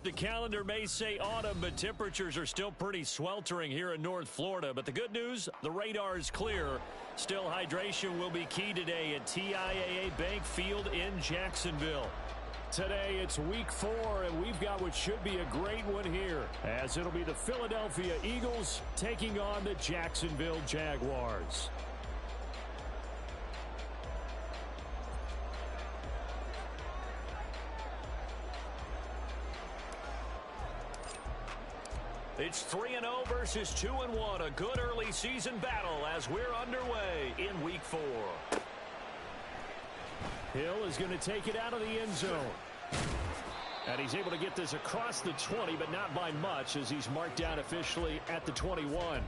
The calendar may say autumn, but temperatures are still pretty sweltering here in North Florida. But the good news, the radar is clear. Still, hydration will be key today at TIAA Bank Field in Jacksonville. Today, it's week 4, and we've got what should be a great one here, as it'll be the Philadelphia Eagles taking on the Jacksonville Jaguars. It's 3-0 versus 2-1, a good early season battle as we're underway in week 4. Hill is going to take it out of the end zone. And he's able to get this across the 20, but not by much, as he's marked down officially at the 21.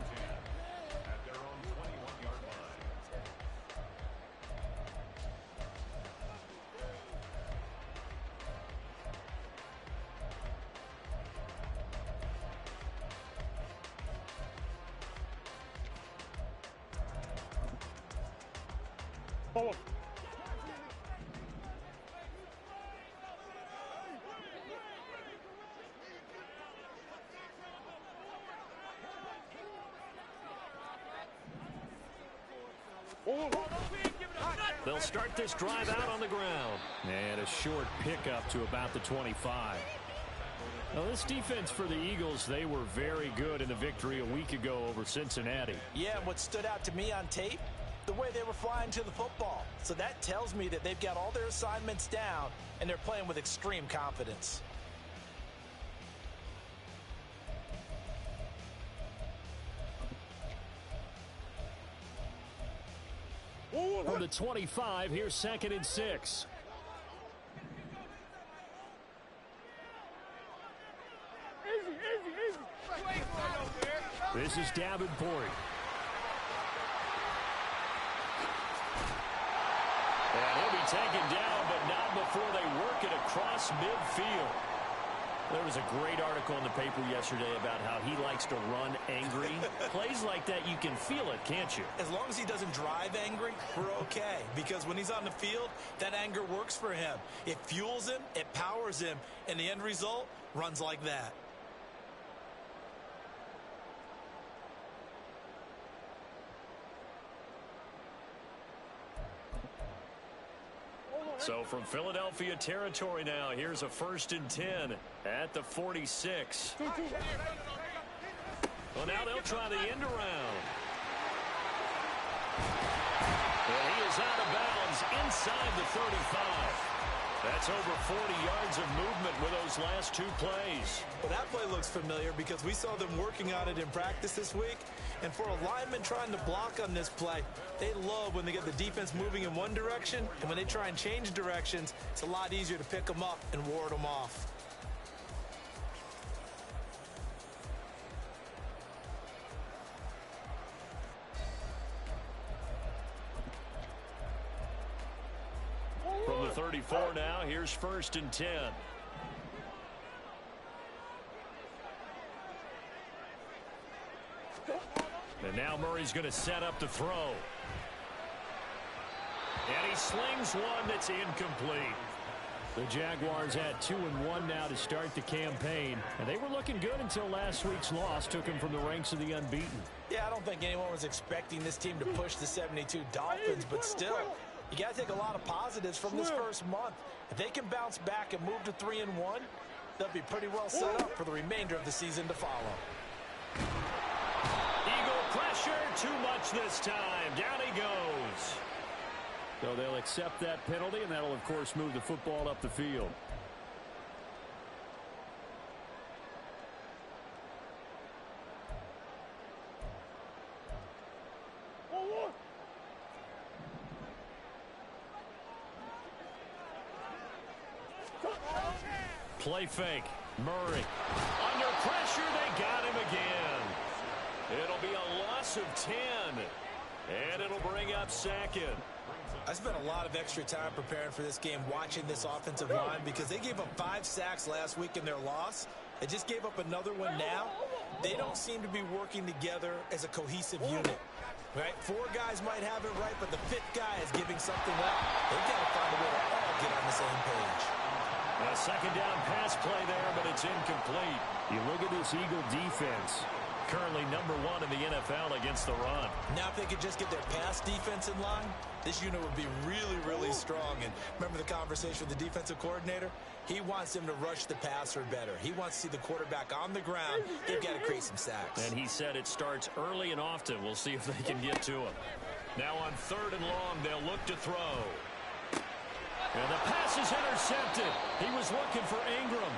They'll start this drive out on the ground. And a short pickup to about the 25. Now, this defense for the Eagles, they were very good in the victory a week ago over Cincinnati. Yeah, and what stood out to me on tape, the way they were flying to the football. So that tells me that they've got all their assignments down, and they're playing with extreme confidence. From the 25, here's 2nd and 6. This is Davenport. And he'll be taken down, but not before they work it across midfield. There was a great article in the paper yesterday about how he likes to run angry. Plays like that, you can feel it, can't you? As long as he doesn't drive angry, we're okay. Because when he's on the field, that anger works for him. It fuels him, it powers him, and the end result runs like that. So from Philadelphia territory now, here's a 1st and 10 at the 46. Well, now they'll try the end around. And he is out of bounds inside the 35. That's over 40 yards of movement with those last 2 plays. Well, that play looks familiar because we saw them working on it in practice this week. And for a lineman trying to block on this play, they love when they get the defense moving in one direction. And when they try and change directions, it's a lot easier to pick them up and ward them off. From the 34 now, here's 1st and 10. And now Murray's going to set up the throw. And he slings one that's incomplete. The Jaguars had 2-1 now to start the campaign. And they were looking good until last week's loss took them from the ranks of the unbeaten. Yeah, I don't think anyone was expecting this team to push the 72 Dolphins, but still, you got to take a lot of positives from this first month. If they can bounce back and move to 3-1, they'll be pretty well set up for the remainder of the season to follow. Pressure, too much this time. Down he goes. So they'll accept that penalty, and that'll, of course, move the football up the field. Play fake. Murray. Under pressure, they got him again. It'll be a loss of 10. And it'll bring up 2nd. I spent a lot of extra time preparing for this game, watching this offensive line, because they gave up 5 sacks last week in their loss. They just gave up another one now. They don't seem to be working together as a cohesive unit. Right? 4 guys might have it right, but the 5th guy is giving something up. They've got to find a way to all get on the same page. A second down pass play there, but it's incomplete. You look at this Eagle defense. Currently #1 in the NFL against the run. Now if they could just get their pass defense in line, this unit would be really, really strong. And remember the conversation with the defensive coordinator? He wants them to rush the passer better. He wants to see the quarterback on the ground. They've got to create some sacks. And he said it starts early and often. We'll see if they can get to him. Now on 3rd and long, they'll look to throw. And the pass is intercepted. He was looking for Ingram.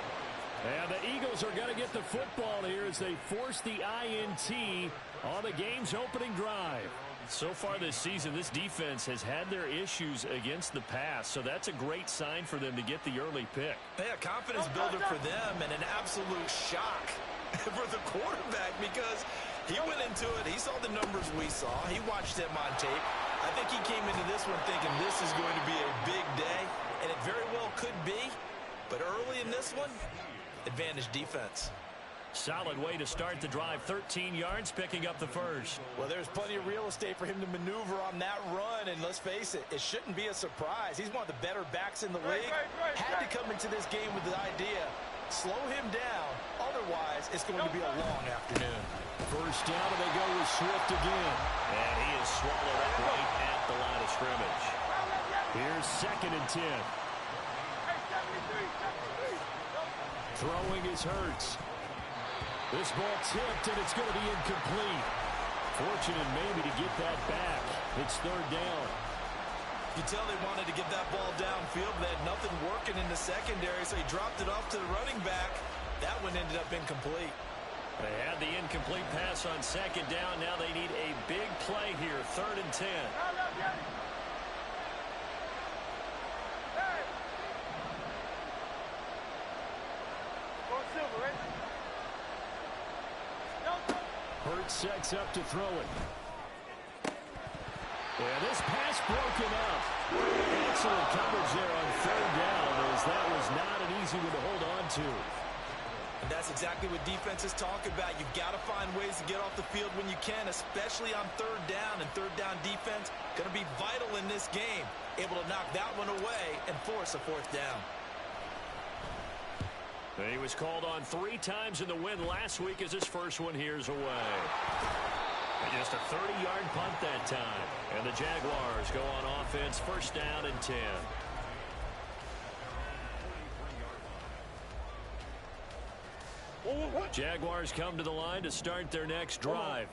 And the Eagles are going to get the football here as they force the INT on the game's opening drive. So far this season, this defense has had their issues against the pass, so that's a great sign for them to get the early pick. Yeah, confidence builder for them and an absolute shock for the quarterback because he went into it. He saw the numbers we saw. He watched them on tape. I think he came into this one thinking this is going to be a big day, and it very well could be. But early in this one, advantage defense. Solid way to start the drive. 13 yards, picking up the first. Well, there's plenty of real estate for him to maneuver on that run, and let's face it, it shouldn't be a surprise. He's one of the better backs in the league. Had to come into this game with the idea, slow him down, otherwise it's going to be a long afternoon. First down, and they go with Swift again. And he is swallowed up right at the line of scrimmage. Here's 2nd and 10. Throwing is Hurts. This ball tipped, and it's going to be incomplete. Fortunate maybe to get that back. It's 3rd down. You tell they wanted to get that ball downfield. They had nothing working in the secondary, so he dropped it off to the running back. That one ended up incomplete. They had the incomplete pass on 2nd down. Now they need a big play here. 3rd and 10. Hurts sets up to throw it. And this pass broken up. Excellent coverage there on 3rd down, as that was not an easy one to hold on to. And that's exactly what defenses talk about. You've got to find ways to get off the field when you can, especially on 3rd down. And 3rd down defense going to be vital in this game. Able to knock that one away and force a 4th down. He was called on 3 times in the win last week as his first one here's away. And just a 30-yard punt that time. And the Jaguars go on offense, 1st down and 10. Jaguars come to the line to start their next drive.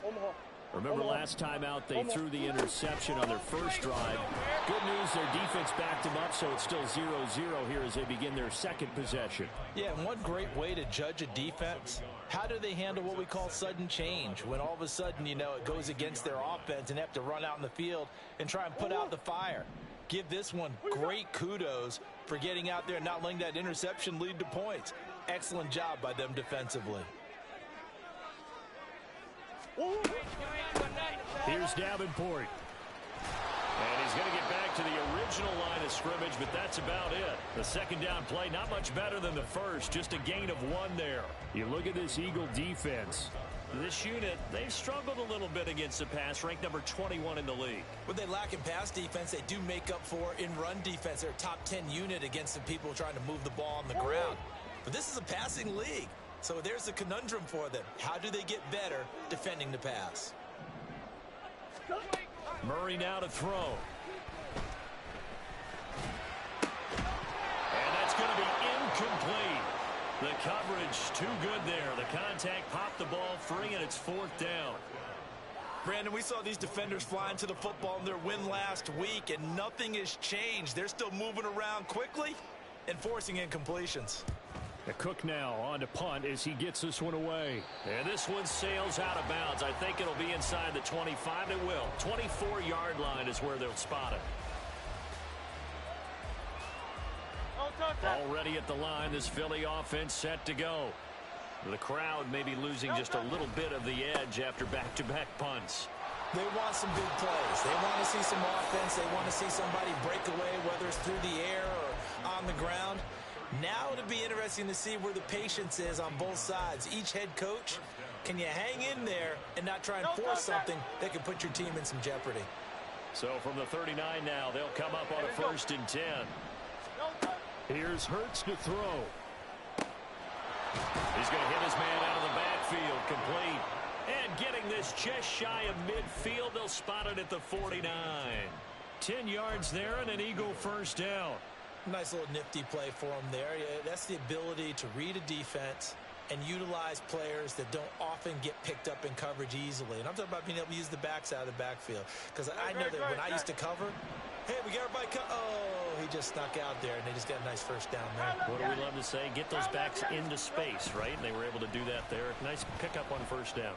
Remember last time out they threw the interception on their first drive. Good news, their defense backed them up, so it's still 0-0 here as they begin their 2nd possession. Yeah, and one great way to judge a defense, how do they handle what we call sudden change? When all of a sudden, you know, it goes against their offense and they have to run out in the field and try and put out the fire. Give this one great kudos for getting out there and not letting that interception lead to points. Excellent job by them defensively. Here's Davenport. And he's going to get back to the original line of scrimmage, but that's about it. The 2nd down play, not much better than the first, just a gain of 1 there. You look at this Eagle defense. This unit, they've struggled a little bit against the pass, ranked number 21 in the league. What they lack in pass defense, they do make up for in run defense. They're a top 10 unit against the people trying to move the ball on the ground. But this is a passing league. So there's a conundrum for them. How do they get better defending the pass? Murray now to throw. And that's going to be incomplete. The coverage too good there. The contact popped the ball free, and it's 4th down. Brandon, we saw these defenders flying to the football in their win last week, and nothing has changed. They're still moving around quickly and forcing incompletions. The Cook now on to punt as he gets this one away. And this one sails out of bounds. I think it'll be inside the 25. It will. 24-yard line is where they'll spot it. Already at the line, this Philly offense set to go. The crowd may be losing just a little bit of the edge after back-to-back punts. They want some big plays. They want to see some offense. They want to see somebody break away, whether it's through the air or on the ground. Now it'll be interesting to see where the patience is on both sides. Each head coach, can you hang in there and not try and force something that can put your team in some jeopardy? So from the 39 now, they'll come up on a 1st and 10. Here's Hurts to throw. He's going to hit his man out of the backfield, complete. And getting this just shy of midfield, they'll spot it at the 49. 10 yards there and an Eagle first down. Nice little nifty play for him there. That's the ability to read a defense and utilize players that don't often get picked up in coverage easily. And I'm talking about being able to use the backs out of the backfield. Because I know that when I used to cover, hey, we got everybody oh, he just snuck out there, and they just got a nice first down there. What do we love to say? Get those backs into space, right? And they were able to do that there. Nice pickup on first down.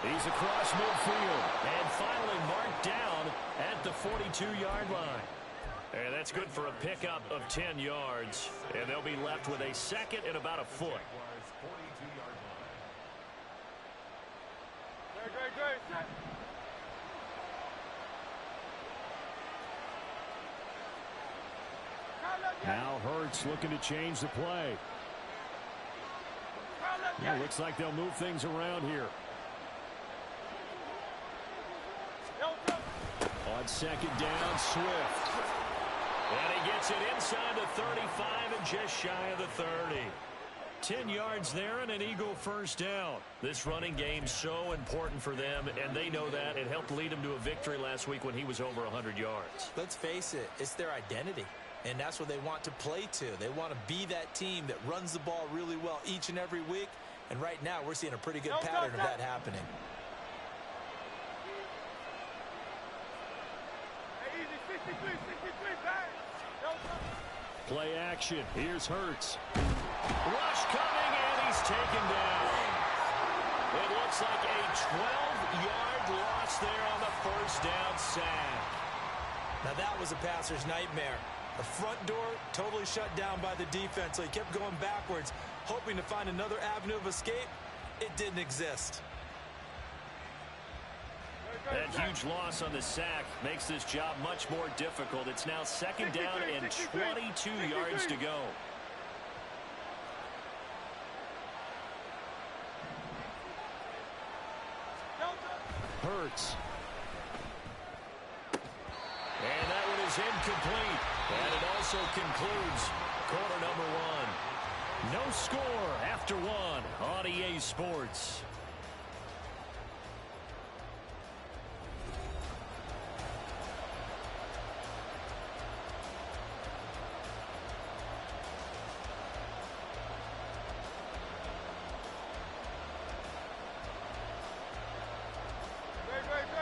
He's across midfield. And finally marked down at the 42-yard line. And that's good for a pickup of 10 yards. And they'll be left with a second and about a foot. Now Hurts looking to change the play. Yeah, looks like they'll move things around here. On second down, Swift. And he gets it inside the 35 and just shy of the 30. 10 yards there and an Eagle first down. This running game's so important for them, and they know that. It helped lead them to a victory last week when he was over 100 yards. Let's face it, it's their identity, and that's what they want to play to. They want to be that team that runs the ball really well each and every week, and right now we're seeing a pretty good pattern of that happening. Play action. Here's Hurts. Rush coming, and he's taken down. It looks like a 12-yard loss there on the first down sack. Now that was a passer's nightmare. The front door totally shut down by the defense, so he kept going backwards, hoping to find another avenue of escape. It didn't exist. That huge loss on the sack makes this job much more difficult. It's now second down and 22 yards to go. Hurts. And that one is incomplete. And it also concludes quarter number one. No score after one on EA Sports.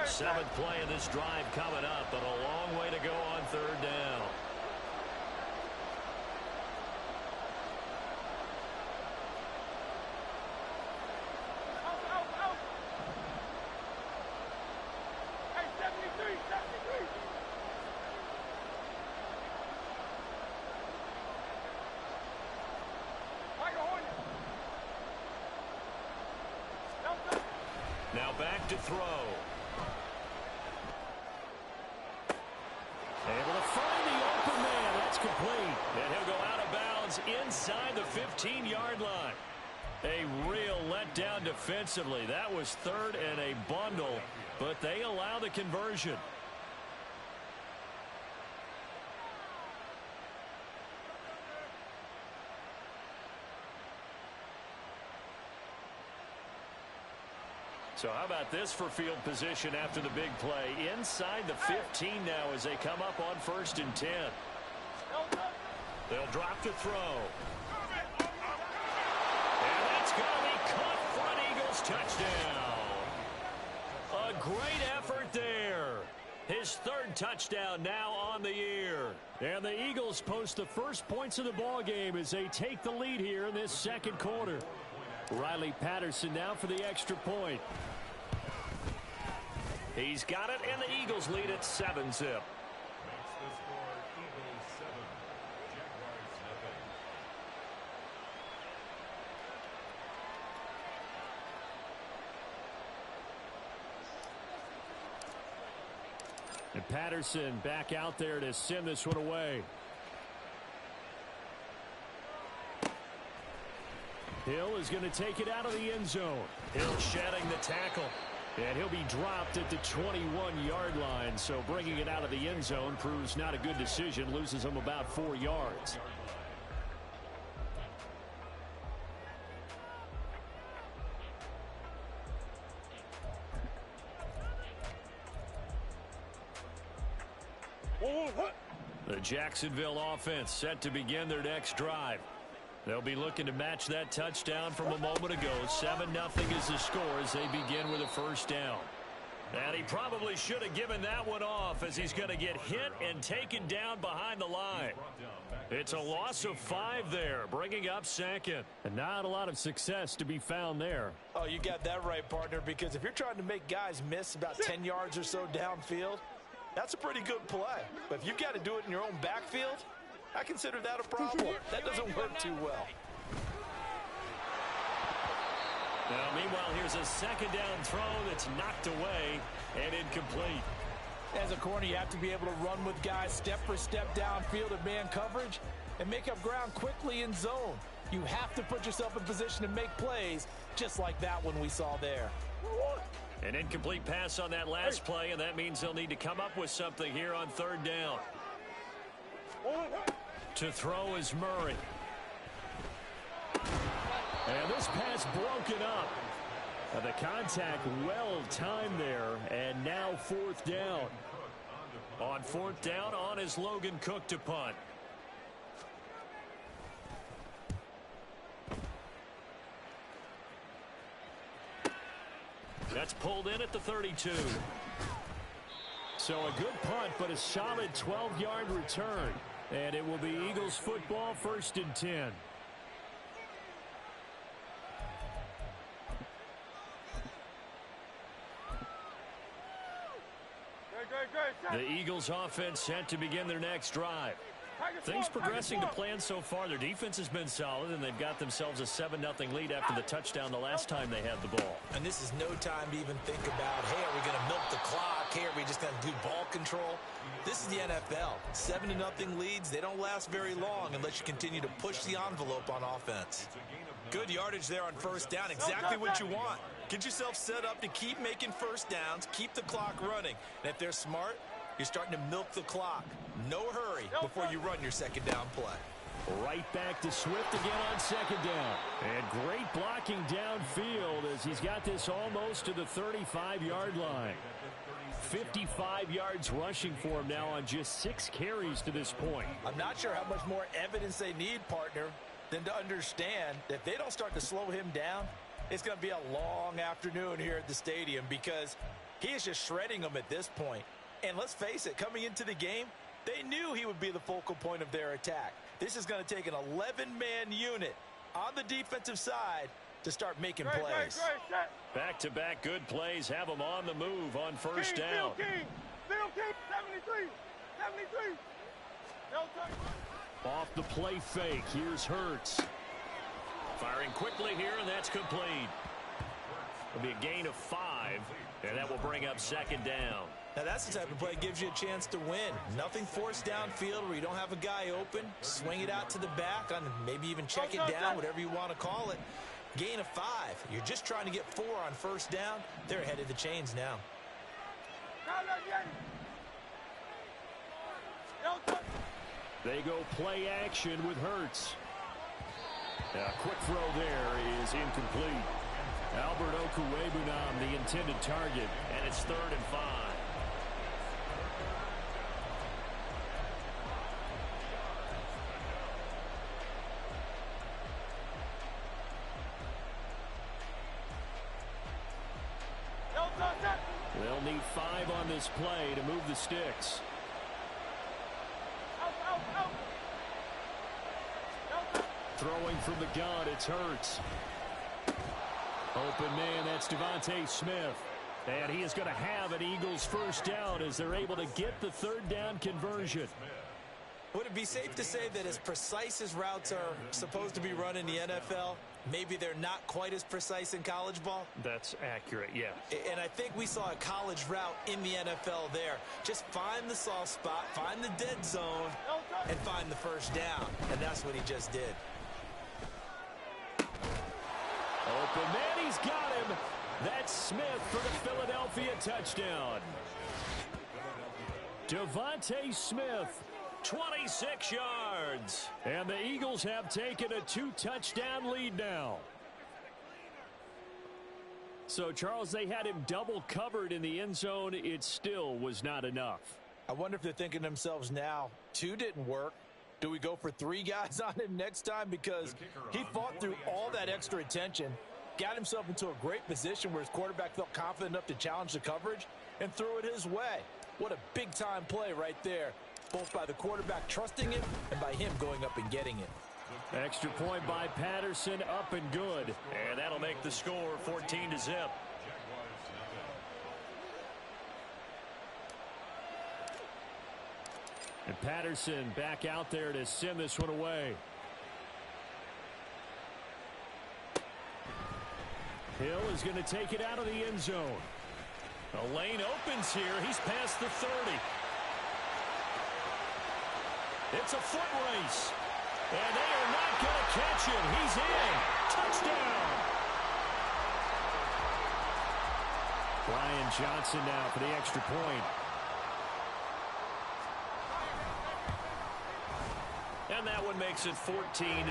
Seventh play of this drive coming up, but a long way to go on third down. Hey, 73. Now back to throw. Able to find the open man. That's complete. And he'll go out of bounds inside the 15-yard line. A real letdown defensively. That was third and a bundle, but they allow the conversion. So how about this for field position after the big play? Inside the 15 now as they come up on 1st and 10. They'll drop to throw. And that's going to be caught for an Eagles touchdown. A great effort there. His third touchdown now on the year. And the Eagles post the first points of the ball game as they take the lead here in this second quarter. Riley Patterson now for the extra point. He's got it, and the Eagles lead at 7-zip. And Patterson back out there to send this one away. Hill is going to take it out of the end zone. Hill shedding the tackle. And he'll be dropped at the 21-yard line, so bringing it out of the end zone proves not a good decision, loses him about 4 yards. The Jacksonville offense set to begin their next drive. They'll be looking to match that touchdown from a moment ago. 7-0 is the score as they begin with a first down. And he probably should have given that one off as he's going to get hit and taken down behind the line. It's a loss of 5 there, bringing up second. And not a lot of success to be found there. Oh, you got that right, partner, because if you're trying to make guys miss about 10 yards or so downfield, that's a pretty good play. But if you've got to do it in your own backfield, I consider that a problem. That doesn't work too well. Now, meanwhile, here's a second down throw that's knocked away and incomplete. As a corner, you have to be able to run with guys step for step downfield in man coverage and make up ground quickly in zone. You have to put yourself in position to make plays just like that one we saw there. An incomplete pass on that last play, and that means they'll need to come up with something here on third down. To throw is Murray. And this pass broken up. The contact well timed there, and now fourth down. On fourth down, on is Logan Cook to punt. That's pulled in at the 32. So a good punt, but a solid 12-yard return. And it will be Eagles football, 1st and 10. The Eagles offense set to begin their next drive. Things progressing to plan so far. Their defense has been solid, and they've got themselves a 7-0 lead after the touchdown the last time they had the ball. And this is no time to even think about, hey, are we going to milk the clock? Hey, are we just going to do ball control? This is the NFL. 7-0 leads, they don't last very long unless you continue to push the envelope on offense. Good yardage there on first down. Exactly what you want. Get yourself set up to keep making first downs, keep the clock running. And if they're smart, you're starting to milk the clock. No hurry before you run your second down play. Right back to Swift again on second down. And great blocking downfield as he's got this almost to the 35-yard line. 55 yards rushing for him now on just 6 carries to this point. I'm not sure how much more evidence they need, partner, than to understand that if they don't start to slow him down, it's going to be a long afternoon here at the stadium because he is just shredding them at this point. And let's face it, coming into the game, they knew he would be the focal point of their attack. This is going to take an 11-man unit on the defensive side to start making plays. Back-to-back good plays have them on the move on first down. King, 73, 73. Off the play fake, here's Hurts. Firing quickly here, and that's complete. It'll be a gain of 5, and that will bring up second down. Now that's the type of play that gives you a chance to win. Nothing forced downfield where you don't have a guy open. Swing it out to the back, on maybe even check it down, whatever you want to call it. Gain of 5. You're just trying to get 4 on first down. They're ahead of the chains now. They go play action with Hurts. A quick throw there is incomplete. Albert Okwuegbunam, the intended target, and it's 3rd and 5. They'll need 5 on this play to move the sticks. Throwing from the gun, it's Hurts. Open man, that's Devontae Smith. And he is going to have an Eagles first down as they're able to get the third down conversion. Would it be safe to say that as precise as routes are supposed to be run in the NFL, maybe they're not quite as precise in college ball? That's accurate, yeah. And I think we saw a college route in the NFL there. Just find the soft spot, find the dead zone, and find the first down. And that's what he just did. Open man, he's got him. That's Smith for the Philadelphia touchdown. Devontae Smith, 26 yards. And the Eagles have taken a 2-touchdown lead now. So, Charles, they had him double covered in the end zone. It still was not enough. I wonder if they're thinking to themselves now, 2 didn't work. Do we go for 3 guys on him next time? Because he fought through all that extra attention, got himself into a great position where his quarterback felt confident enough to challenge the coverage and threw it his way. What a big-time play right there, both by the quarterback trusting him and by him going up and getting it. Extra point by Patterson, up and good. And that'll make the score 14-0. And Patterson back out there to send this one away. Hill is going to take it out of the end zone. The lane opens here. He's past the 30. It's a foot race. And they are not going to catch him. He's in. Touchdown. Brian Johnson now for the extra point. And that one makes it 14-7.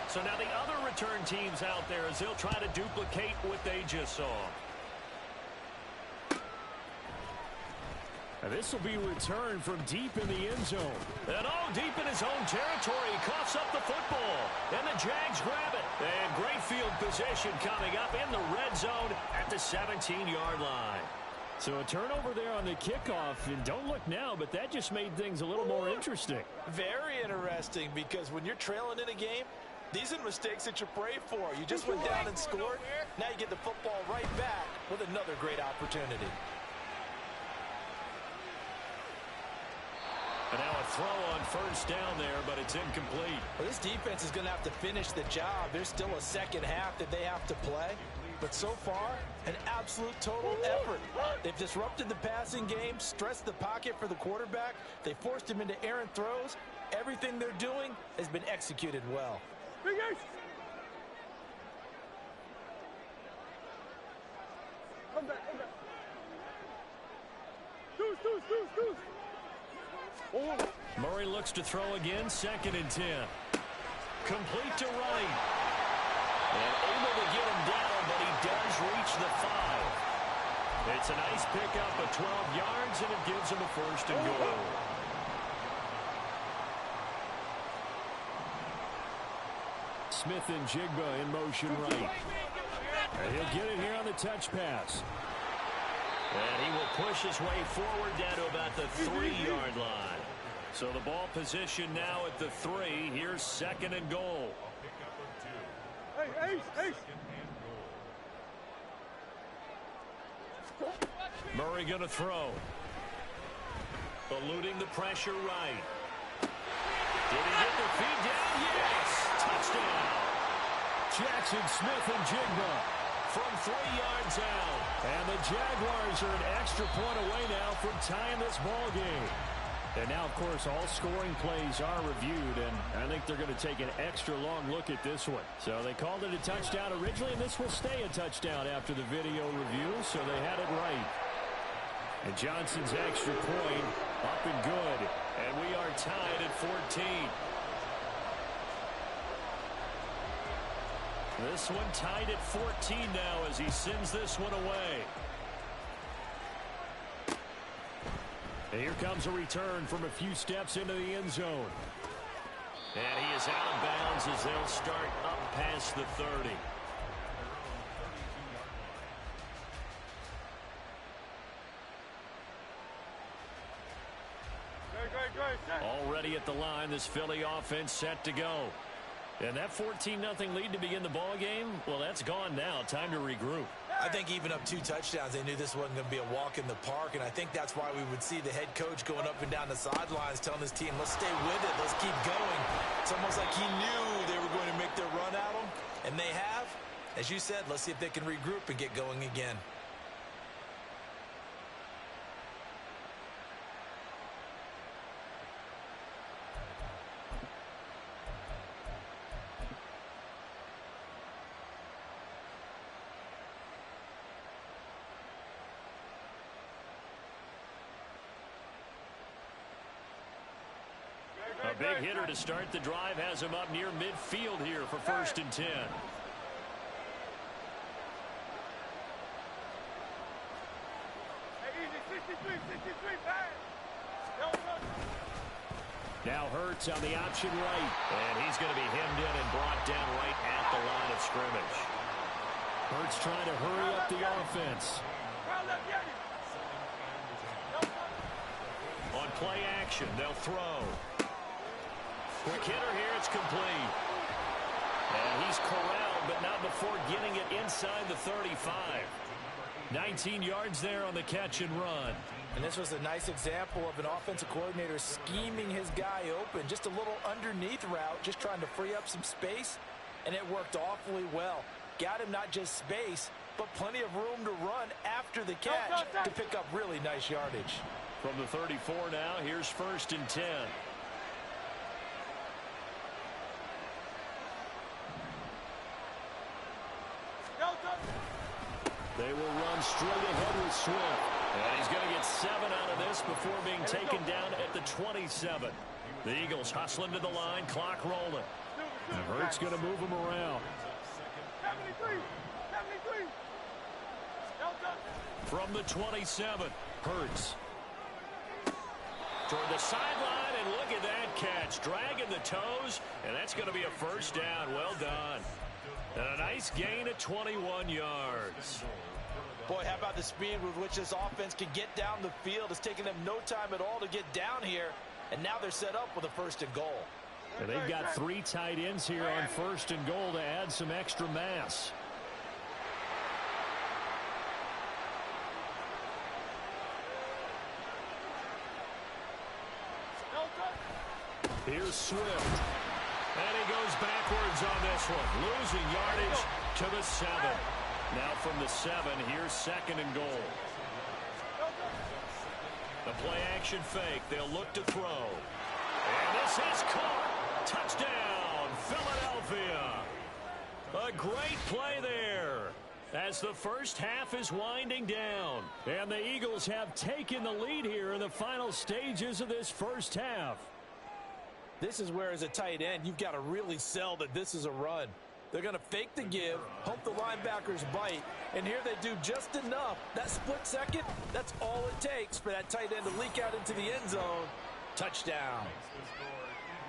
So now the other return teams out there as they'll try to duplicate what they just saw. And this will be returned from deep in the end zone. And deep in his own territory. He coughs up the football. And the Jags grab it. And great field position coming up in the red zone at the 17-yard line. So a turnover there on the kickoff. And don't look now, but that just made things a little more interesting. Very interesting, because when you're trailing in a game, these are the mistakes that you pray for. You just went down and scored. Now you get the football right back with another great opportunity. And now a throw on first down there, but it's incomplete. Well, this defense is going to have to finish the job. There's still a second half that they have to play. But so far, an absolute total effort. They've disrupted the passing game, stressed the pocket for the quarterback. They forced him into errant throws. Everything they're doing has been executed well. Big Ace! Come back, come back. Deuce. Murray looks to throw again, 2nd and 10. Complete to Wright. And able to get him down, but he does reach the 5. It's a nice pickup of 12 yards, and it gives him a 1st and goal. Smith and Jigba in motion right. And he'll get it here on the touch pass. And he will push his way forward down to about the 3-yard line. So the ball position now at the 3. Here's 2nd and goal. Hey, Ace! Murray going to throw. Eluding the pressure right. Did he get the feed down? Yes! Touchdown! Jackson, Smith, and Jigba from 3 yards out. And the Jaguars are an extra point away now from tying this ball game. And now, of course, all scoring plays are reviewed, and I think they're going to take an extra long look at this one. So they called it a touchdown originally, and this will stay a touchdown after the video review, so they had it right. And Johnson's extra point up and good, and we are tied at 14. This one tied at 14 now as he sends this one away. And here comes a return from a few steps into the end zone. And he is out of bounds as they'll start up past the 30. Already at the line, this Philly offense set to go. And that 14-0 lead to begin the ball game, well, that's gone now. Time to regroup. I think even up 2 touchdowns, they knew this wasn't going to be a walk in the park, and I think that's why we would see the head coach going up and down the sidelines telling his team, let's stay with it, let's keep going. It's almost like he knew they were going to make their run at him, and they have. As you said, let's see if they can regroup and get going again. big hitter to start the drive has him up near midfield here for 1st and 10. Now Hurts on the option right. And he's going to be hemmed in and brought down right at the line of scrimmage. Hurts trying to hurry up the offense. On play action, they'll throw. Quick hitter here, it's complete. And he's corralled, but not before getting it inside the 35. 19 yards there on the catch and run. And this was a nice example of an offensive coordinator scheming his guy open. Just a little underneath route, just trying to free up some space, and it worked awfully well. Got him not just space, but plenty of room to run after the catch to pick up really nice yardage. From the 34 now, here's 1st and 10. They will run straight ahead with Swift. And he's going to get 7 out of this before being taken down at the 27. The Eagles hustling to the line, clock rolling. And Hurts going to move him around. 73. From the 27, Hurts. Toward the sideline, and look at that catch. Dragging the toes, and that's going to be a 1st down. Well done. And a nice gain of 21 yards. Boy, how about the speed with which this offense can get down the field? It's taken them no time at all to get down here, and now they're set up with a 1st and goal. And they've got 3 tight ends here on 1st and goal to add some extra mass. Here's Swift. And he goes backwards on this one. Losing yardage to the 7. Now from the 7, here's 2nd and goal. The play action fake. They'll look to throw. And this is caught. Touchdown, Philadelphia. A great play there as the first half is winding down. And the Eagles have taken the lead here in the final stages of this first half. This is where, as a tight end, you've got to really sell that this is a run. They're going to fake the give, hope the linebackers bite, and here they do just enough. That split second, that's all it takes for that tight end to leak out into the end zone. Touchdown.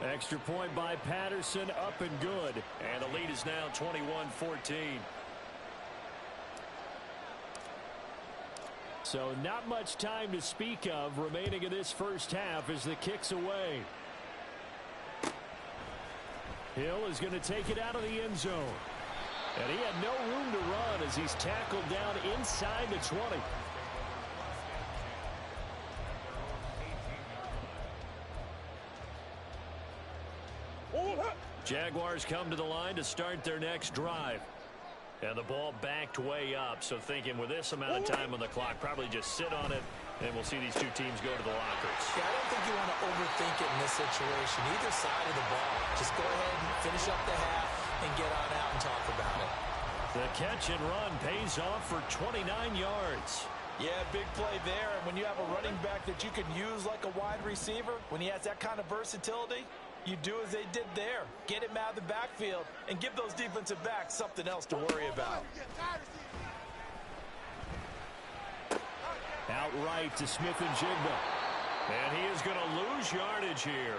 Extra point by Patterson, up and good. And the lead is now 21-14. So not much time to speak of remaining in this first half as the kick's away. Hill is going to take it out of the end zone. And he had no room to run as he's tackled down inside the 20. Jaguars come to the line to start their next drive. And the ball backed way up. So thinking with this amount of time on the clock, probably just sit on it, and we'll see these two teams go to the lockers. Yeah, I don't think you want to overthink it in this situation. Either side of the ball. Just go ahead and finish up the half and get on out and talk about it. The catch and run pays off for 29 yards. Yeah, big play there. And when you have a running back that you can use like a wide receiver, when he has that kind of versatility, you do as they did there. Get him out of the backfield and give those defensive backs something else to worry about. Outright to Smith and Jigba. And he is going to lose yardage here.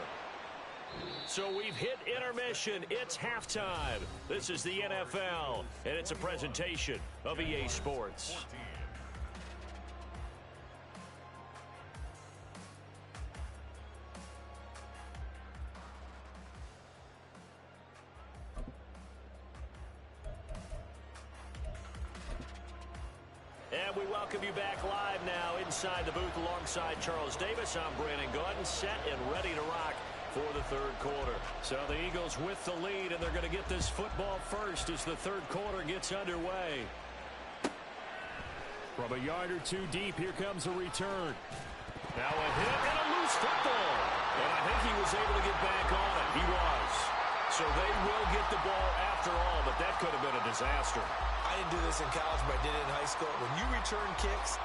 So we've hit intermission. It's halftime. This is the NFL, and it's a presentation of EA Sports. And we welcome you back live now inside the booth alongside Charles Davis. I'm Brandon Gordon, set and ready to rock for the third quarter. So the Eagles with the lead, and they're going to get this football first as the third quarter gets underway. From a yard or two deep, here comes a return. Now a hit and a loose football. And I think he was able to get back on it. He was. So they will get the ball after all, but that could have been a disaster. I didn't do this in college, but I did it in high school. When you return kicks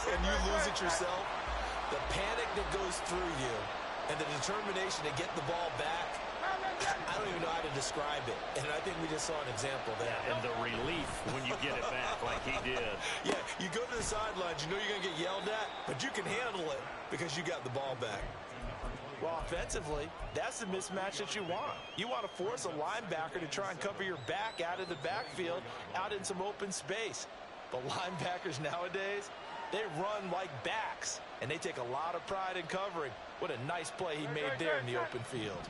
and you lose it yourself, the panic that goes through you and the determination to get the ball back, I don't even know how to describe it. And I think we just saw an example there. And the relief when you get it back like he did. Yeah, you go to the sidelines, you know you're going to get yelled at, but you can handle it because you got the ball back. Well, offensively, that's the mismatch that you want. You want to force a linebacker to try and cover your back out of the backfield, out in some open space. But linebackers nowadays, they run like backs, and they take a lot of pride in covering. What a nice play he made there in the open field.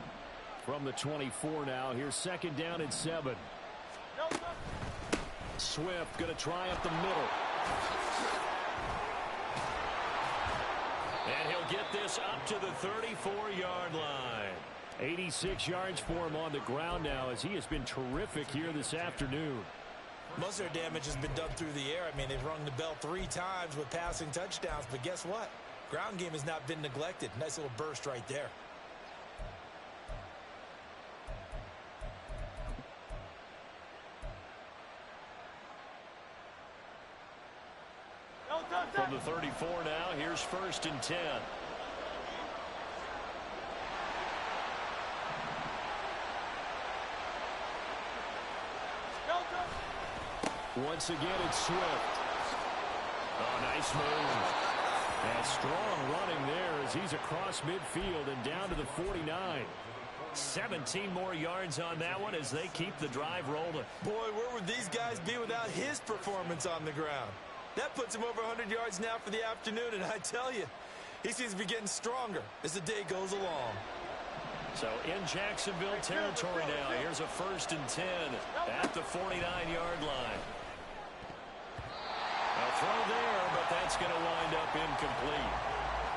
From the 24 now, here's 2nd down and 7. Swift going to try up the middle. And he'll get this up to the 34-yard line. 86 yards for him on the ground now as he has been terrific here this afternoon. Most of their damage has been done through the air. I mean, they've rung the bell 3 times with passing touchdowns, but guess what? Ground game has not been neglected. Nice little burst right there. From the 34 now, here's 1st and 10. Once again, it's Swift. Oh, nice move. And strong running there as he's across midfield and down to the 49. 17 more yards on that one as they keep the drive rolling. Boy, where would these guys be without his performance on the ground? That puts him over 100 yards now for the afternoon, and I tell you, he seems to be getting stronger as the day goes along. So in Jacksonville territory now, here's a 1st and 10 at the 49-yard line. A throw there, but that's going to wind up incomplete.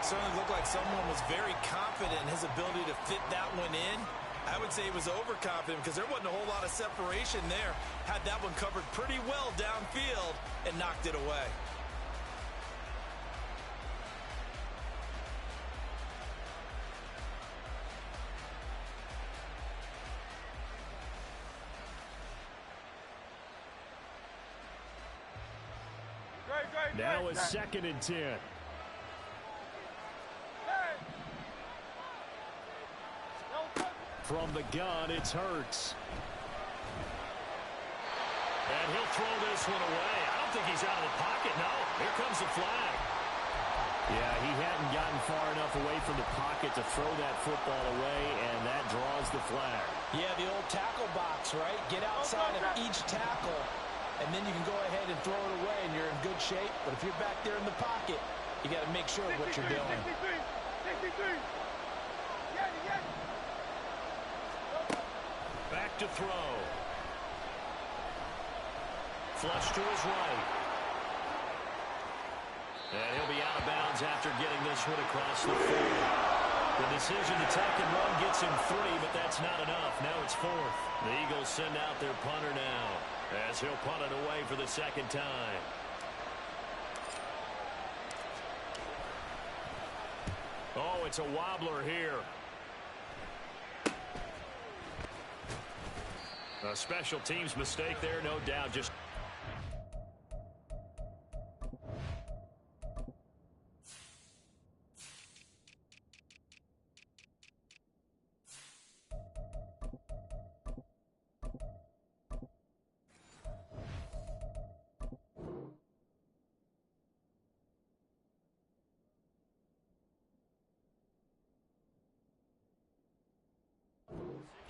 Certainly looked like someone was very confident in his ability to fit that one in. I would say he was overconfident because there wasn't a whole lot of separation there. Had that one covered pretty well downfield and knocked it away. Now it's 2nd and 10. From the gun, it's Hurts. And he'll throw this one away. I don't think he's out of the pocket. No, here comes the flag. Yeah, he hadn't gotten far enough away from the pocket to throw that football away, and that draws the flag. Yeah, the old tackle box, right? Get outside of each tackle, and then you can go ahead and throw it away, and you're in good shape. But if you're back there in the pocket, you got to make sure of what you're doing. 63. Back to throw. Flush to his right. And he'll be out of bounds after getting this one across the field. The decision to take and run gets him 3, but that's not enough. Now it's 4th. The Eagles send out their punter now as he'll punt it away for the 2nd time. Oh, it's a wobbler here. A special teams mistake there, no doubt. Just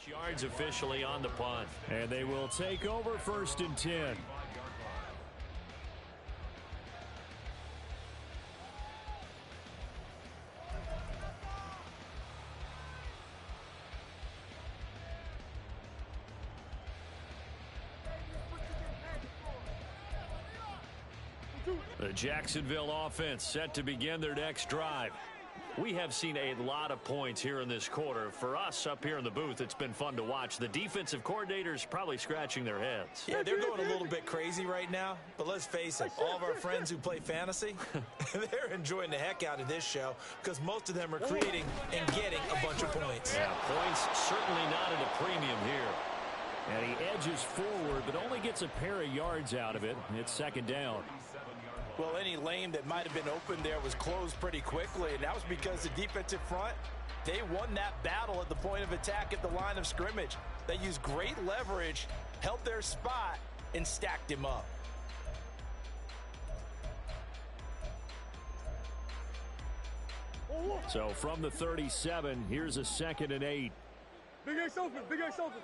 yards officially on the punt. And they will take over 1st and 10. The Jacksonville offense set to begin their next drive. We have seen a lot of points here in this quarter. For us up here in the booth, it's been fun to watch. The defensive coordinators probably scratching their heads. Yeah, they're going a little bit crazy right now. But let's face it, all of our friends who play fantasy, they're enjoying the heck out of this show because most of them are creating and getting a bunch of points. Yeah, points certainly not at a premium here. And he edges forward, but only gets a pair of yards out of it. It's 2nd down. Well, any lane that might have been open there was closed pretty quickly, and that was because the defensive front, they won that battle at the point of attack at the line of scrimmage. They used great leverage, held their spot, and stacked him up. So from the 37, here's a 2nd and 8. Big X open, Big X open.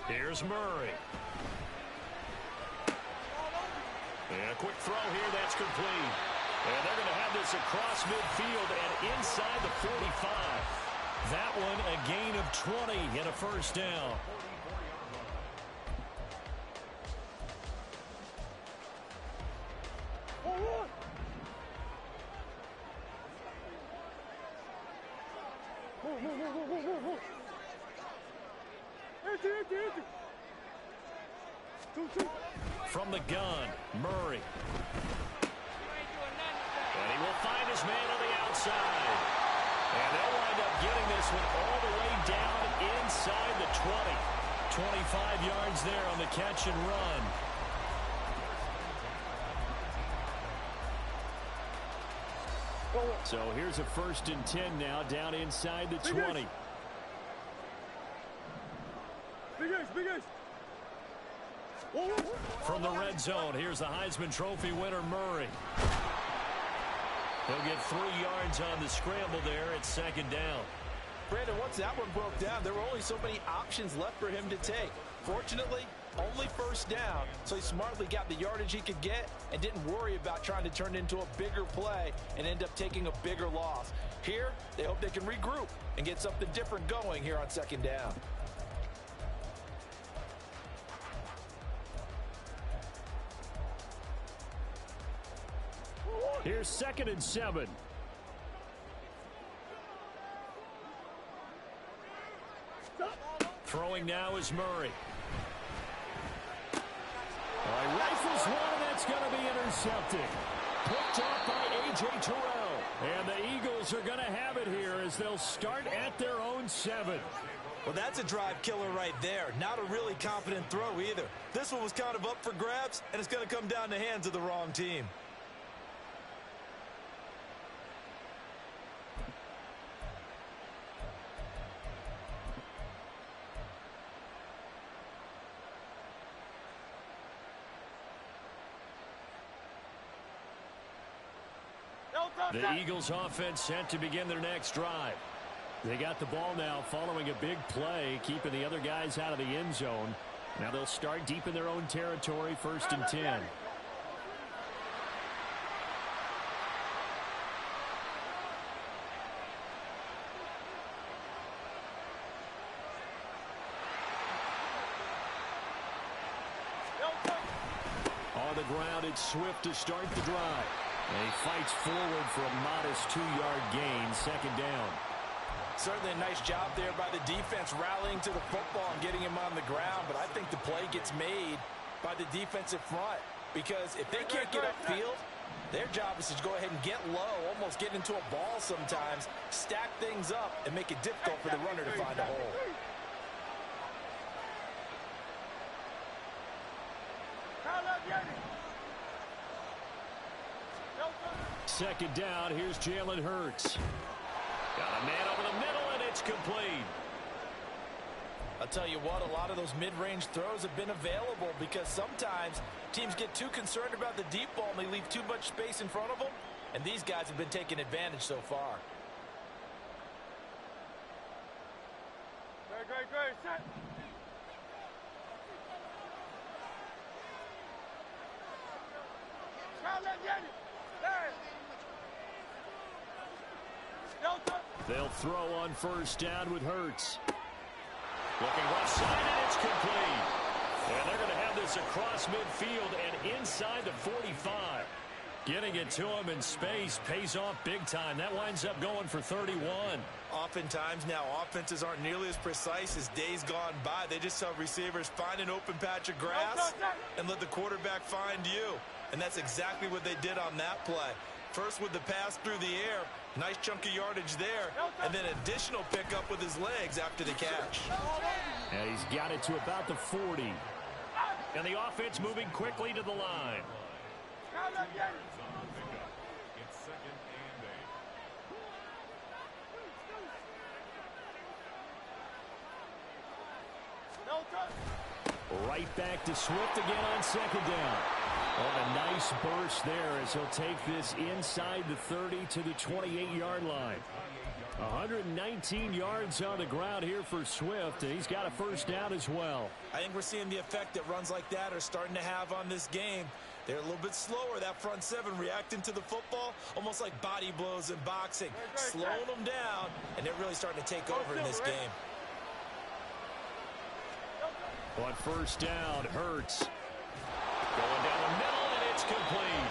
Here's Murray. And a quick throw here, that's complete. And they're going to have this across midfield and inside the 45. That one a gain of 20 and a first down. From the gun, Murray. And he will find his man on the outside. And they'll wind up getting this one all the way down inside the 20. 25 yards there on the catch and run. So here's a 1st and 10 now down inside the 20. Big X, Big X. From the red zone, here's the Heisman Trophy winner, Murray. He'll get 3 yards on the scramble there at 2nd down. Brandon, once that one broke down, there were only so many options left for him to take. Fortunately, only 1st down, so he smartly got the yardage he could get and didn't worry about trying to turn it into a bigger play and end up taking a bigger loss. Here, they hope they can regroup and get something different going here on 2nd down. Here's 2nd and 7. Throwing now is Murray. He rifles one, and that's going to be intercepted. Picked off by A.J. Terrell. And the Eagles are going to have it here as they'll start at their own 7. Well, that's a drive killer right there. Not a really confident throw either. This one was kind of up for grabs, and it's going to come down the hands of the wrong team. The Eagles offense set to begin their next drive. They got the ball now following a big play, keeping the other guys out of the end zone. Now they'll start deep in their own territory, 1st and 10. On the ground, it's Swift to start the drive. And he fights forward for a modest 2-yard gain, 2nd down. Certainly a nice job there by the defense rallying to the football and getting him on the ground, but I think the play gets made by the defensive front because if they can't get upfield, their job is to go ahead and get low, almost get into a ball sometimes, stack things up, and make it difficult for the runner to find a hole. Second down, here's Jalen Hurts. Got a man over the middle, and it's complete. I'll tell you what, a lot of those mid-range throws have been available because sometimes teams get too concerned about the deep ball and they leave too much space in front of them, and these guys have been taking advantage so far. Great, set. They'll throw on 1st down with Hurts. Looking left side, and it's complete. And they're going to have this across midfield and inside the 45. Getting it to him in space pays off big time. That winds up going for 31. Oftentimes now, offenses aren't nearly as precise as days gone by. They just tell receivers, find an open patch of grass and let the quarterback find you. And that's exactly what they did on that play. First with the pass through the air, nice chunk of yardage there, and then additional pickup with his legs after the catch. And he's got it to about the 40. And the offense moving quickly to the line. Right back to Swift again on second down. Oh, a nice burst there as he'll take this inside the 30 to the 28-yard line. 119 yards on the ground here for Swift, and he's got a first down as well. I think we're seeing the effect that runs like that are starting to have on this game. They're a little bit slower, that front seven, reacting to the football, almost like body blows in boxing, slowing them down, and they're really starting to take over in this game. On first down, Hurts going down the middle, and it's complete.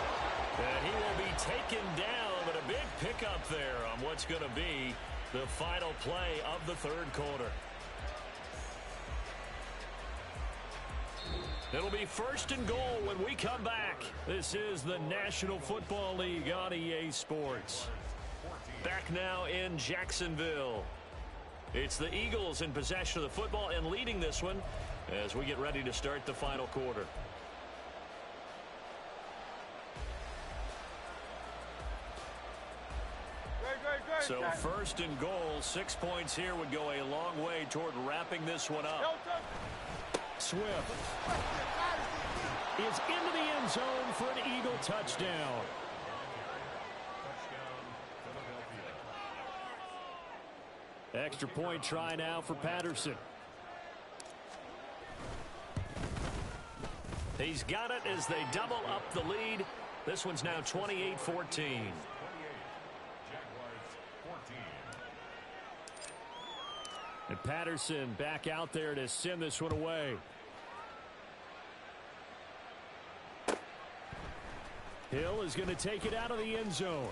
And he will be taken down, but a big pickup there on what's going to be the final play of the third quarter. It'll be first and goal when we come back. This is the National Football League on EA Sports. Back now in Jacksonville. It's the Eagles in possession of the football and leading this one as we get ready to start the final quarter. So first and goal, 6 points here would go a long way toward wrapping this one up. Swift is into the end zone for an Eagle touchdown. Extra point try now for Patterson. He's got it as they double up the lead. This one's now 28-14. And Patterson back out there to send this one away. Hill is going to take it out of the end zone.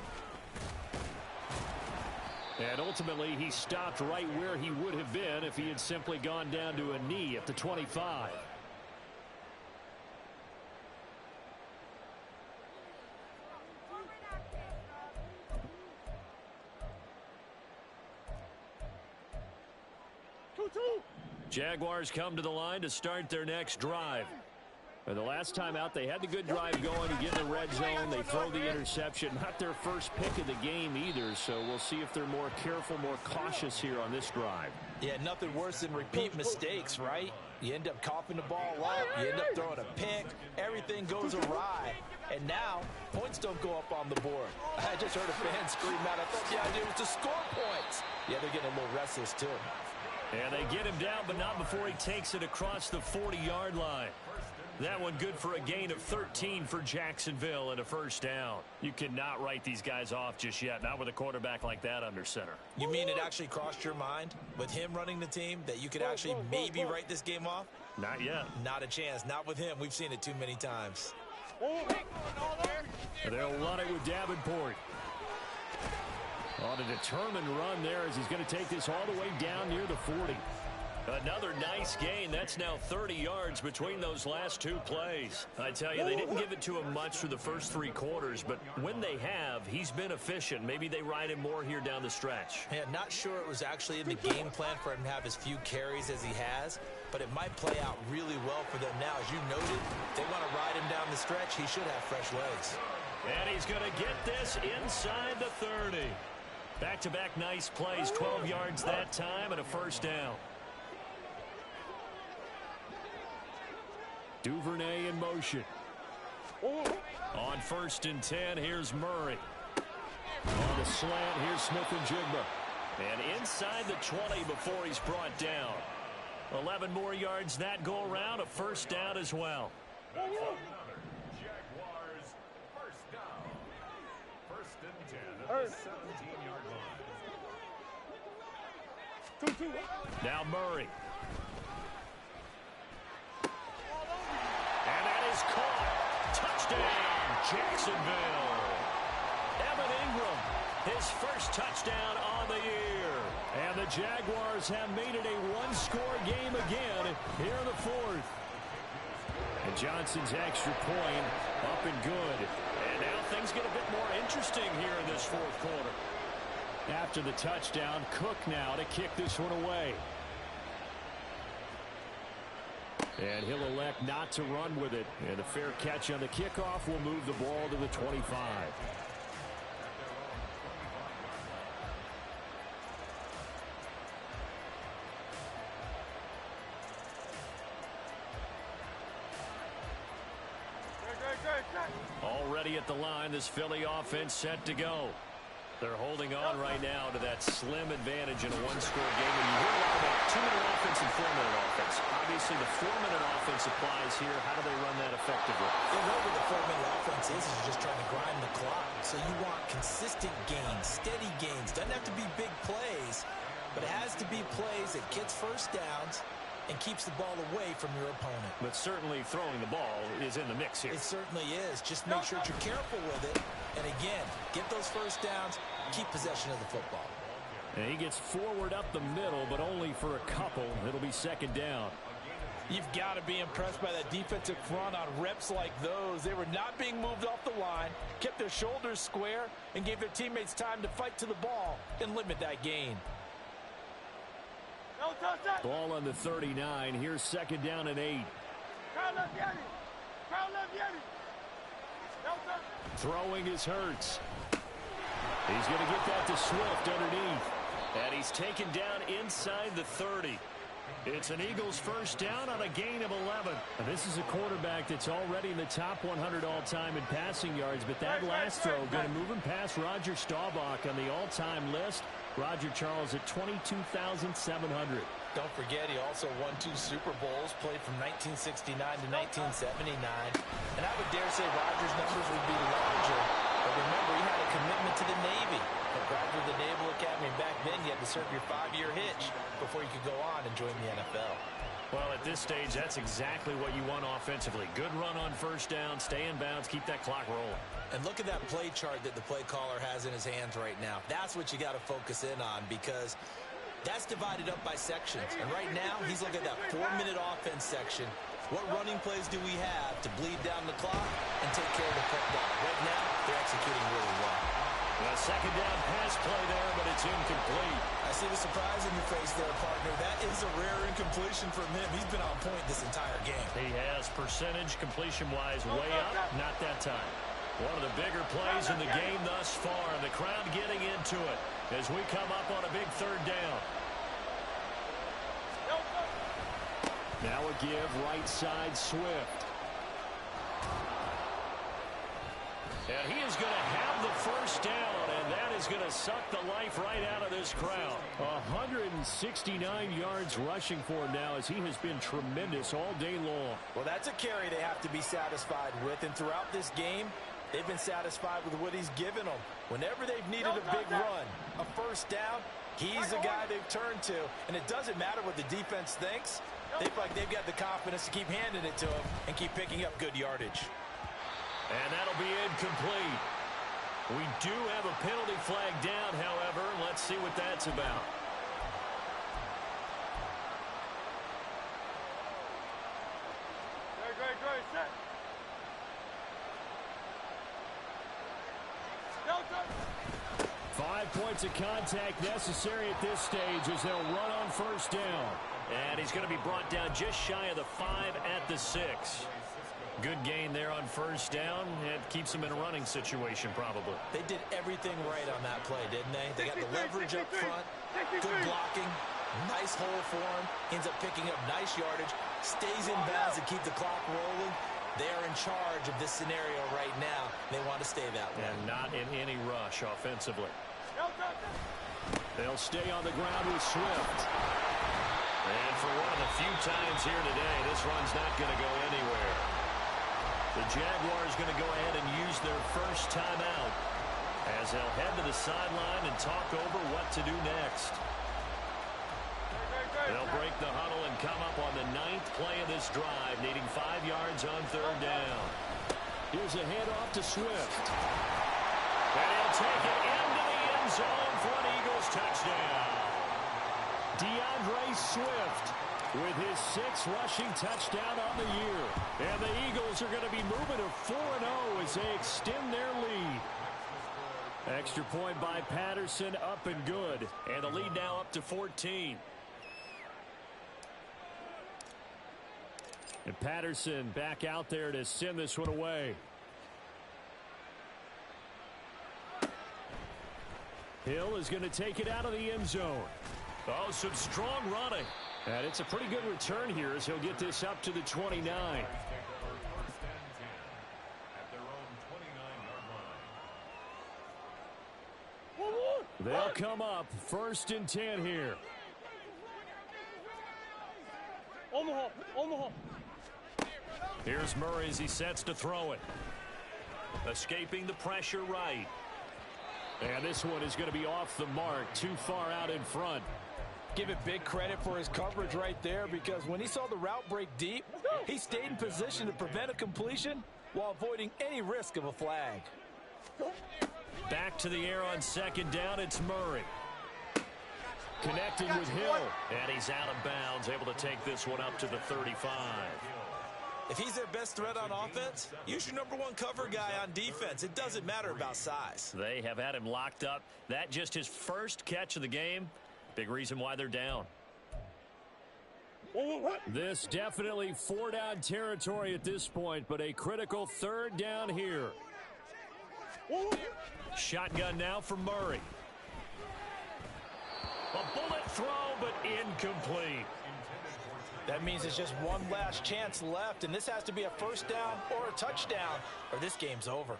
And ultimately, he stopped right where he would have been if he had simply gone down to a knee at the 25. Jaguars come to the line to start their next drive. The last time out, they had the good drive going to get in the red zone. They throw the interception. Not their first pick of the game either, so we'll see if they're more careful, more cautious here on this drive. Yeah, nothing worse than repeat mistakes, right? You end up coughing the ball up. You end up throwing a pick. Everything goes awry. And now, points don't go up on the board. I just heard a fan scream out. I thought the idea was to score points. Yeah, they're getting a little restless, too. And they get him down, but not before he takes it across the 40-yard line. That one good for a gain of 13 for Jacksonville and a first down. You cannot write these guys off just yet, not with a quarterback like that under center. You mean it actually crossed your mind with him running the team that you could actually maybe write this game off? Not yet. Not a chance. Not with him. We've seen it too many times. They'll run it with Davenport. On a determined run there as he's going to take this all the way down near the 40. Another nice gain. That's now 30 yards between those last two plays. I tell you, they didn't give it to him much for the first three quarters, but when they have, he's been efficient. Maybe they ride him more here down the stretch. Yeah, not sure it was actually in the game plan for him to have as few carries as he has, but it might play out really well for them now. As you noted, they want to ride him down the stretch. He should have fresh legs. And he's going to get this inside the 30. Back-to-back nice plays, 12 yards that time and a first down. Duvernay in motion. On first and 10, here's Murray. On the slant, here's Smith-Njigba. And inside the 20 before he's brought down. 11 more yards that go around, a first down as well. Jaguars first down. First and 10 at the 17-yard line. Now Murray. And that is caught. Touchdown, Jacksonville. Evan Ingram, his first touchdown on the year. And the Jaguars have made it a one-score game again here in the fourth. And Johnson's extra point up and good. And now things get a bit more interesting here in this fourth quarter. After the touchdown, Cook now to kick this one away. And he'll elect not to run with it. And a fair catch on the kickoff will move the ball to the 25. Already at the line, this Philly offense set to go. They're holding on right now to that slim advantage in a one-score game. And you hear a lot about 2-minute offense and 4-minute offense. Obviously, the 4-minute offense applies here. How do they run that effectively? What the 4-minute offense is just trying to grind the clock. So you want consistent gains, steady gains. Doesn't have to be big plays, but it has to be plays that gets first downs and keeps the ball away from your opponent. But certainly throwing the ball is in the mix here. It certainly is. Just make sure that you're careful with it. And again, get those first downs, keep possession of the football. And he gets forward up the middle, but only for a couple. It'll be second down. You've got to be impressed by that defensive front on reps like those. They were not being moved off the line, kept their shoulders square, and gave their teammates time to fight to the ball and limit that gain. Ball on the 39. Here's second down and 8. Throwing is Hurts. He's going to get that to Swift underneath. And he's taken down inside the 30. It's an Eagles first down on a gain of 11. And this is a quarterback that's already in the top 100 all-time in passing yards, but that last throw going to move him past Roger Staubach on the all-time list. Roger Charles at 22,700. Don't forget, he also won 2 Super Bowls, played from 1969 to 1979. And I would dare say Roger's numbers would be larger. But remember, he had a commitment to the Navy. He graduated the Naval Academy, and back then you had to serve your 5-year hitch before you could go on and join the NFL. Well, at this stage, that's exactly what you want offensively. Good run on first down, stay in bounds, keep that clock rolling. And look at that play chart that the play caller has in his hands right now. That's what you got to focus in on, because that's divided up by sections. And right now, he's looking at that 4-minute offense section. What running plays do we have to bleed down the clock and take care of the football? Right now, they're executing really well. A second down pass play there, but it's incomplete. I see the surprise in your face there, partner. That is a rare incompletion from him. He's been on point this entire game. He has percentage completion-wise way up. Not that time. One of the bigger plays in the game thus far. And the crowd getting into it as we come up on a big third down. Now a give right side Swift. And he is going to have the first down, and that is going to suck the life right out of this crowd. 169 yards rushing for him now, as he has been tremendous all day long. Well, that's a carry they have to be satisfied with, and throughout this game, they've been satisfied with what he's given them. Whenever they've needed a big run, a first down, he's the guy they've turned to, and it doesn't matter what the defense thinks. They feel like they've got the confidence to keep handing it to him and keep picking up good yardage. And that'll be incomplete. We do have a penalty flag down, however. Let's see what that's about. Great, set. 5 points of contact necessary at this stage as they'll run on first down. And he's going to be brought down just shy of the 5 at the 6. Good gain there on first down. It keeps him in a running situation, probably. They did everything right on that play, didn't they? They got the leverage up front, good blocking, nice hole for him, ends up picking up nice yardage, stays in bounds to keep the clock rolling. They are in charge of this scenario right now. They want to stay that way. And not in any rush offensively. They'll stay on the ground with Swift. And for one of the few times here today, this run's not going to go anywhere. The Jaguars going to go ahead and use their first timeout as they'll head to the sideline and talk over what to do next. They'll break the huddle and come up on the 9th play of this drive, needing 5 yards on third down. Here's a handoff to Swift. And he'll take it into the end zone for an Eagles touchdown. DeAndre Swift with his 6th rushing touchdown on the year. And the Eagles are going to be moving to 4-0 as they extend their lead. Extra point by Patterson, up and good. And the lead now up to 14. And Patterson back out there to send this one away. Hill is going to take it out of the end zone. Oh, some strong running. And it's a pretty good return here as he'll get this up to the 29. They'll come up 1st and 10 here. Omaha. Here's Murray as he sets to throw it. Escaping the pressure right. And this one is going to be off the mark, too far out in front. Give it big credit for his coverage right there, because when he saw the route break deep, he stayed in position to prevent a completion while avoiding any risk of a flag. Back to the air on 2nd down, it's Murray. Connecting with Hill. And he's out of bounds, able to take this one up to the 35. If he's their best threat on offense, use your #1 cover guy on defense. It doesn't matter about size. They have had him locked up. That just his first catch of the game. Big reason why they're down. This definitely 4-down territory at this point, but a critical 3rd down here. Shotgun now for Murray. A bullet throw, but incomplete. That means it's just one last chance left, and this has to be a 1st down or a touchdown, or this game's over.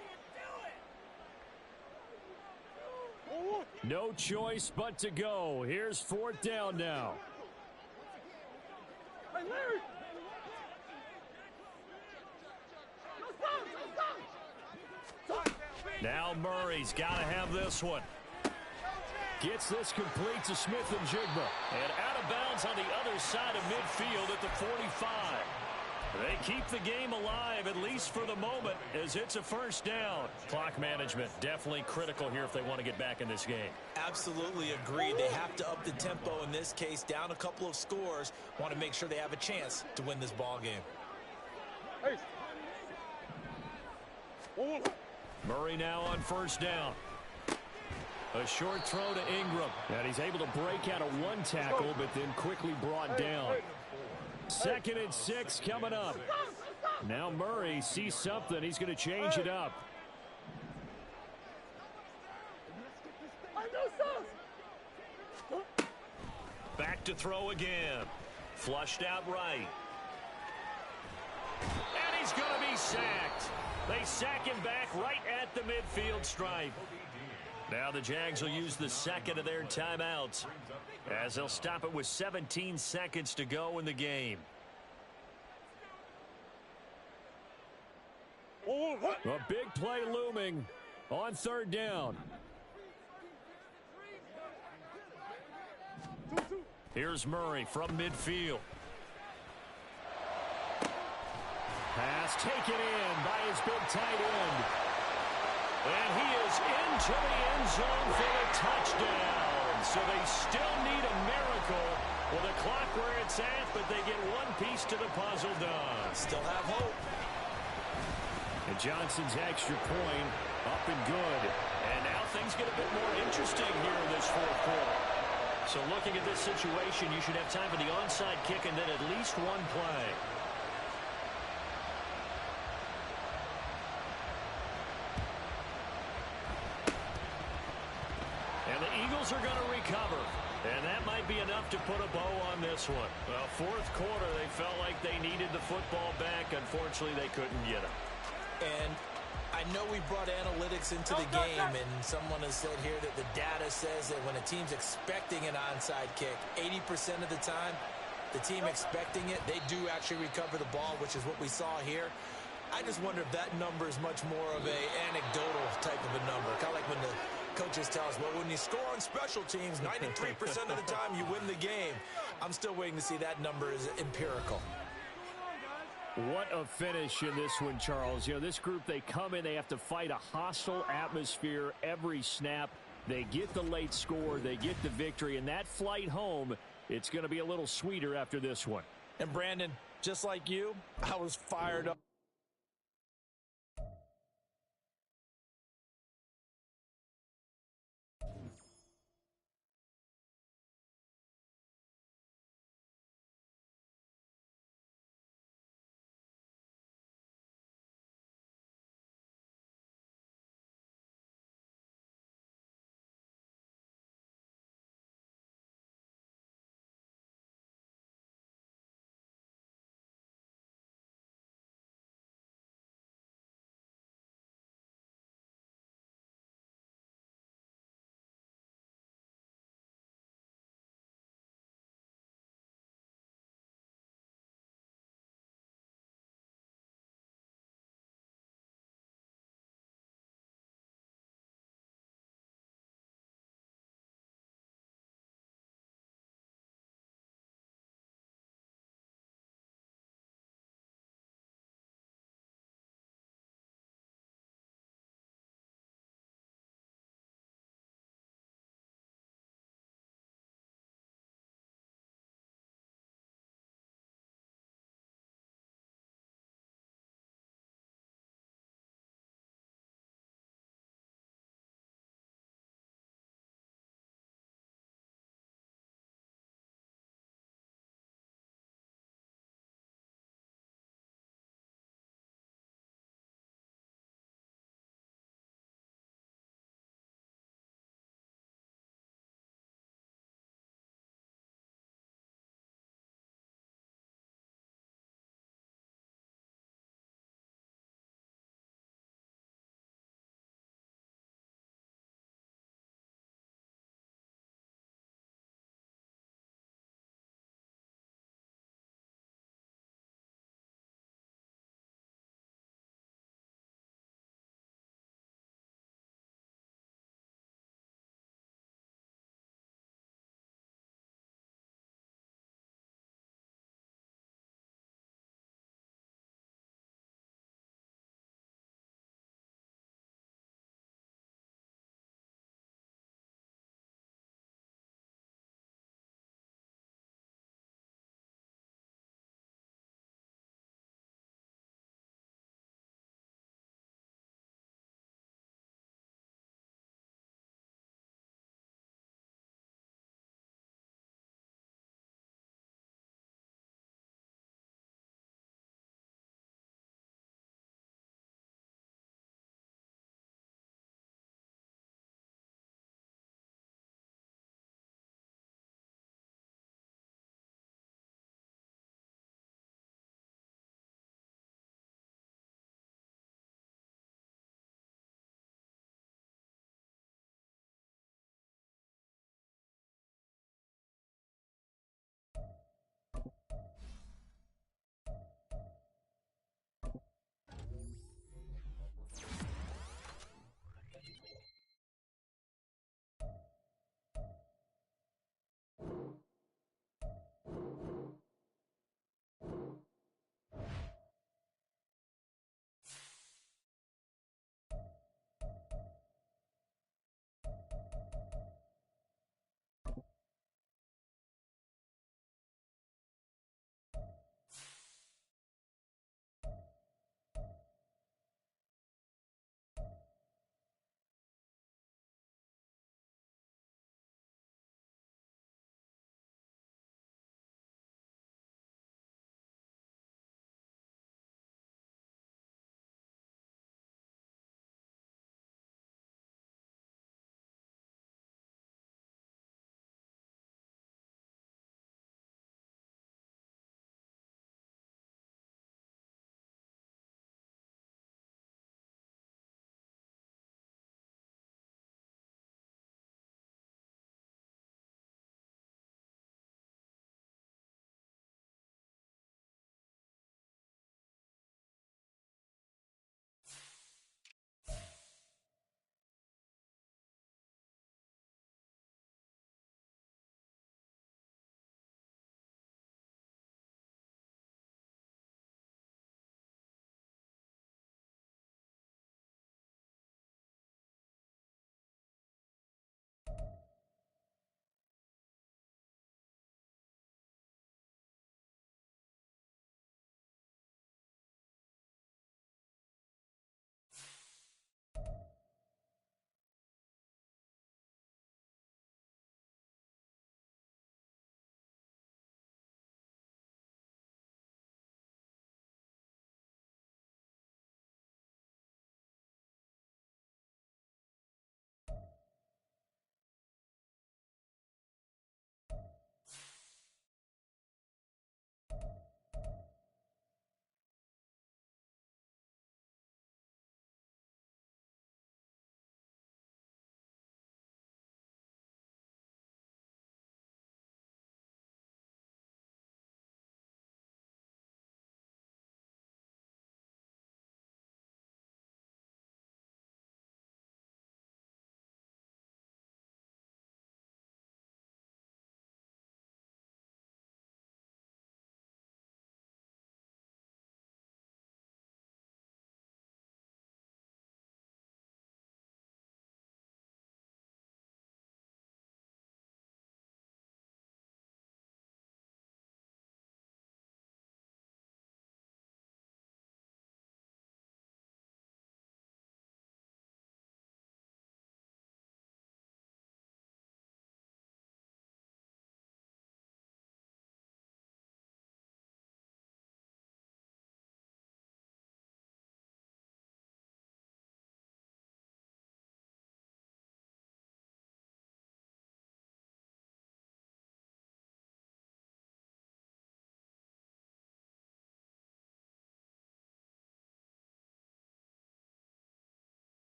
No choice but to go. Here's 4th down now. Hey, Larry! Now Murray's got to have this one. Gets this complete to Smith and Jigba. And out of bounds on the other side of midfield at the 45. They keep the game alive, at least for the moment, as it's a 1st down. Clock management definitely critical here if they want to get back in this game. Absolutely agreed. They have to up the tempo in this case, down a couple of scores. Want to make sure they have a chance to win this ball game. Hey. Murray now on 1st down. A short throw to Ingram. And he's able to break out of one tackle, but then quickly brought down. 2nd and 6 coming up. Now Murray sees something. He's going to change it up. Back to throw again. Flushed out right. And he's going to be sacked. They sack him back right at the midfield stripe. Now the Jags will use the 2nd of their timeouts as they'll stop it with 17 seconds to go in the game. A big play looming on 3rd down. Here's Murray from midfield. Pass taken in by his big tight end. And he is into the end zone for the touchdown. So they still need a miracle with the clock where it's at, but they get one piece to the puzzle done. Still have hope. And Johnson's extra point up and good. And now things get a bit more interesting here in this 4th quarter. So looking at this situation, you should have time for the onside kick and then at least one play. And the Eagles are going to recover. And that might be enough to put a bow on this one. Well, 4th quarter, they felt like they needed the football back. Unfortunately, they couldn't get it. And I know we brought analytics into the game, and someone has said here that the data says that when a team's expecting an onside kick, 80% of the time, the team expecting it, they do actually recover the ball, which is what we saw here. I just wonder if that number is much more of a anecdotal type of a number. Kind of like when the coaches tell us, well, when you score on special teams, 93% of the time you win the game. I'm still waiting to see that number is empirical. What a finish in this one, Charles. You know, this group, they come in, they have to fight a hostile atmosphere every snap. They get the late score, they get the victory, and that flight home, it's going to be a little sweeter after this one. And Brandon, just like you, I was fired up.